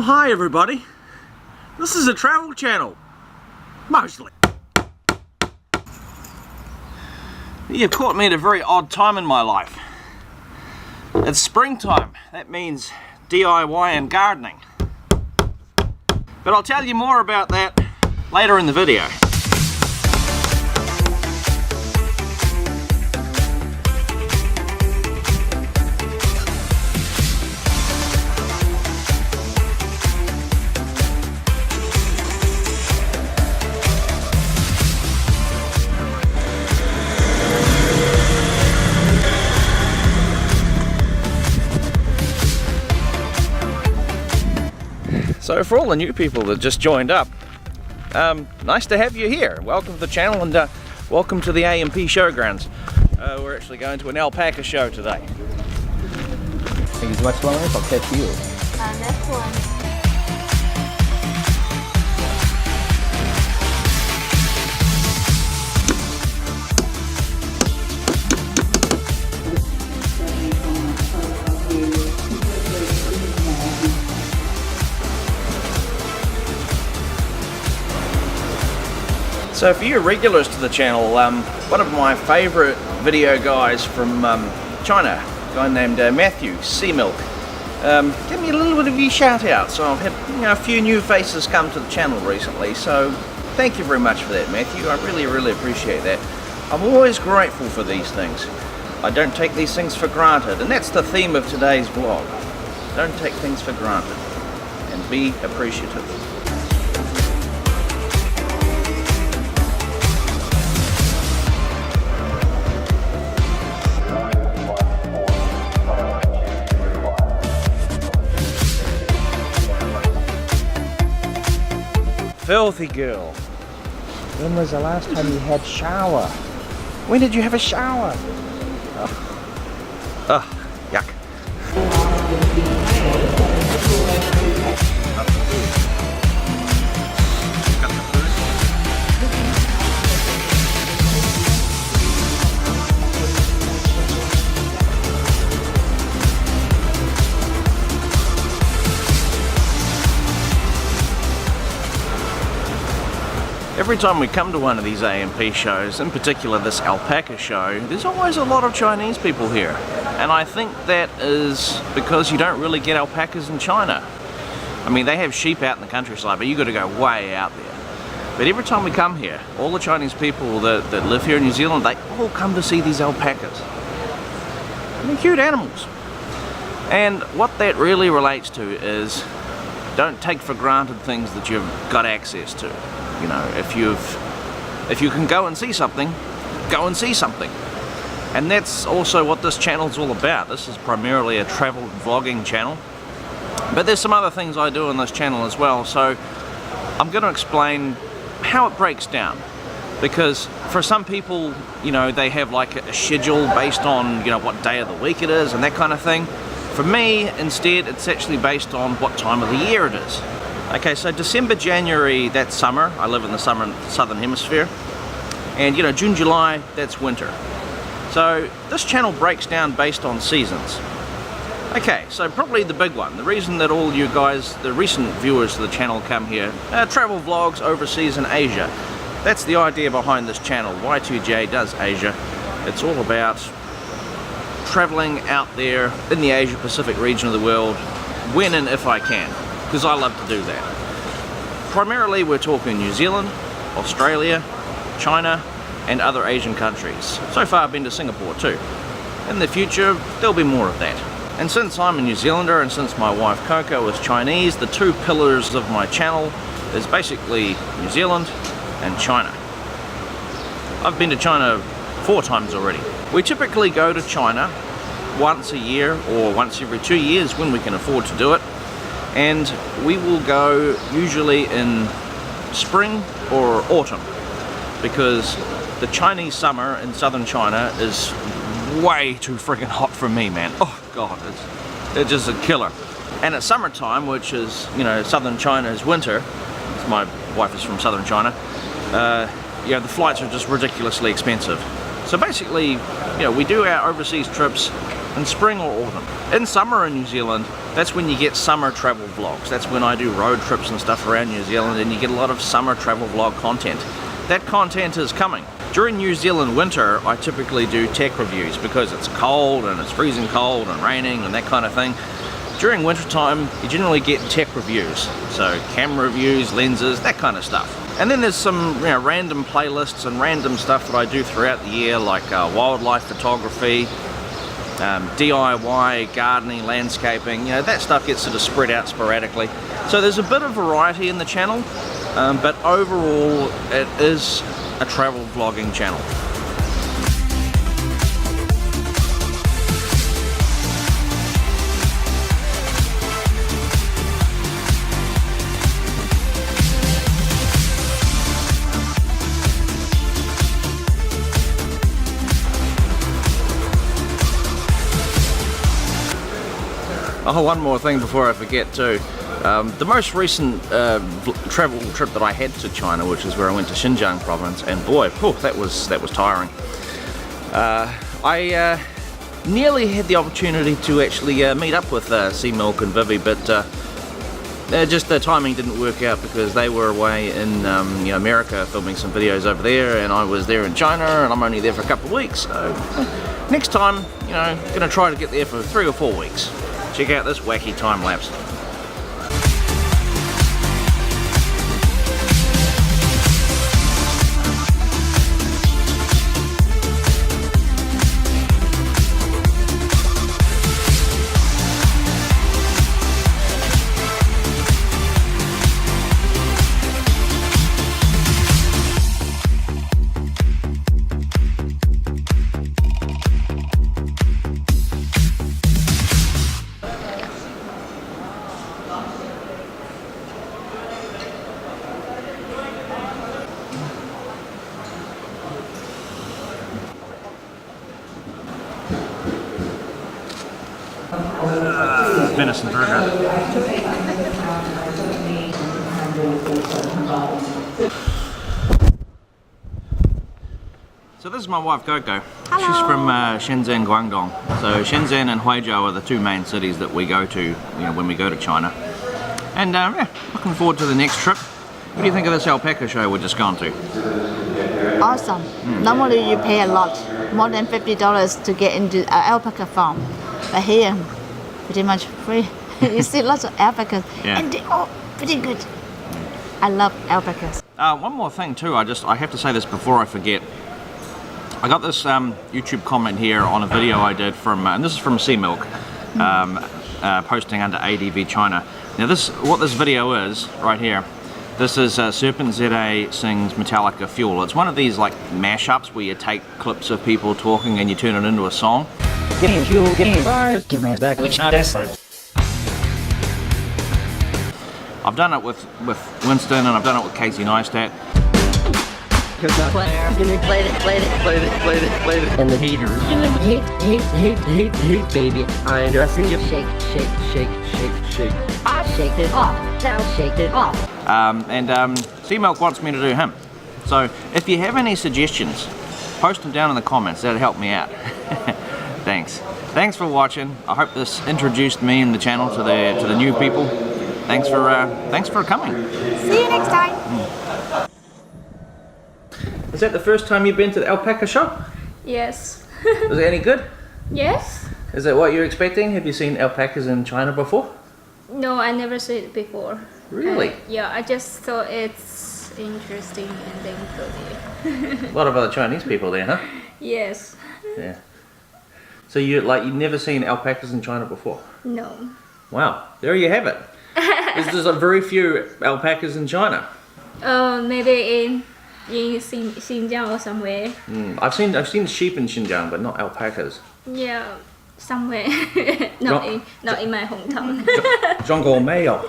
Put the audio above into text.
Oh, hi everybody. This is a travel channel. Mostly. You've caught me at a very odd time in my life. It's springtime. That means DIY and gardening. But I'll tell you more about that later in the video. So for all the new people that just joined up, nice to have you here. Welcome to the channel and welcome to the A&P Showgrounds. We're actually going to an alpaca show today. Thank you so much, Lauren. I'll catch you. Next one. So for you regulars to the channel, one of my favourite video guys from China, a guy named Matthew Seamilk, gave me a little bit of a shout out. So I've had a few new faces come to the channel recently, so thank you very much for that, Matthew. I really appreciate that. I'm always grateful for these things. I don't take these things for granted, and that's the theme of today's vlog. Don't take things for granted and be appreciative. Filthy girl. When was the last time you had shower? When did you have a shower? Ugh, yuck. Every time we come to one of these A&P shows, in particular this alpaca show, there's always a lot of Chinese people here. And I think that is because you don't really get alpacas in China. I mean, they have sheep out in the countryside, but you got to go way out there. But every time we come here, all the Chinese people that live here in New Zealand, they all come to see these alpacas. And they're cute animals. And what that really relates to is don't take for granted things that you've got access to. You know, if you can go and see something, go and see something. And that's also what this channel's all about. This is primarily a travel vlogging channel. But there's some other things I do on this channel as well, so I'm going to explain how it breaks down. Because for some people, you know, they have like a schedule based on, you know, what day of the week it is and that kind of thing. For me, instead, it's actually based on what time of the year it is. Okay, so December, January, that's summer. I live in the southern hemisphere. And you know, June, July, that's winter. So this channel breaks down based on seasons. Okay, so probably the big one. The reason that all you guys, the recent viewers of the channel come here, travel vlogs overseas in Asia. That's the idea behind this channel. Y2J does Asia. It's all about traveling out there in the Asia Pacific region of the world, when and if I can. Because I love to do that. Primarily we're talking New Zealand, Australia, China and other Asian countries. So far I've been to Singapore too. In the future there'll be more of that. And since I'm a New Zealander and since my wife Coco is Chinese, the two pillars of my channel is basically New Zealand and China. I've been to China 4 times already. We typically go to China once a year or once every 2 years when we can afford to do it. And we will go usually in spring or autumn because the Chinese summer in southern China is way too freaking hot for me, man. Oh god, it's just a killer. And at summertime, which is, you know, southern China is winter, my wife is from southern China, you know, the flights are just ridiculously expensive. So basically, you know, we do our overseas trips in spring or autumn. In summer in New Zealand, that's when you get summer travel vlogs. That's when I do road trips and stuff around New Zealand, and you get a lot of summer travel vlog content. That content is coming. During New Zealand winter, I typically do tech reviews because it's cold and it's freezing cold and raining and that kind of thing. During winter time, you generally get tech reviews. So camera reviews, lenses, that kind of stuff. And then there's some random playlists and random stuff that I do throughout the year, like wildlife photography, DIY, gardening, landscaping, that stuff gets sort of spread out sporadically. So there's a bit of variety in the channel, but overall it is a travel vlogging channel. Oh, one more thing before I forget too. The most recent travel trip that I had to China, which is where I went to Xinjiang province, and boy, that was tiring. I nearly had the opportunity to actually meet up with Sea Milk and Vivi, but just the timing didn't work out because they were away in America filming some videos over there, and I was there in China, and I'm only there for a couple of weeks. So next time, gonna try to get there for 3 or 4 weeks. Check out this wacky time lapse. Venison burger. So this is my wife Coco. Hello. She's from Shenzhen, Guangdong. So Shenzhen and Huizhou are the two main cities that we go to when we go to China. And yeah, looking forward to the next trip. What do you think of this alpaca show we've just gone to? Awesome. Normally you pay a lot, more than $50 to get into an alpaca farm. But here, pretty much free. You see lots of alpacas, Yeah. and they're all pretty good. I love alpacas. One more thing too, I have to say this before I forget. I got this YouTube comment here on a video I did from, and this is from Sea Milk, posting under ADV China. Now what this video is, right here, this is Serpent ZA sings Metallica Fuel. It's one of these like mashups where you take clips of people talking and you turn it into a song. Give me fuel, give me fire, give me back, which not effort. I've done it with Winston and I've done it with Casey Neistat. Played it. And the haters. Hate, baby. I just shake. I shake it off. Now shake it off. Sea Milk wants me to do him. So if you have any suggestions, post them down in the comments. That'd help me out. Thanks for watching. I hope this introduced me and the channel to the new people. Thanks for coming. See you next time. Is that the first time you've been to the alpaca show? Yes. Was it any good? Yes? Is that what you're expecting? Have you seen alpacas in China before? No, I never seen it before. Really? Yeah, I just thought it's interesting and then go there. A lot of other Chinese people there, huh? Yes. Yeah. So you've never seen alpacas in China before? No. Wow, there you have it. There's a very few alpacas in China. Maybe in Xinjiang or somewhere. I've seen sheep in Xinjiang, but not alpacas. Yeah, somewhere. not in my hometown. 中国没有。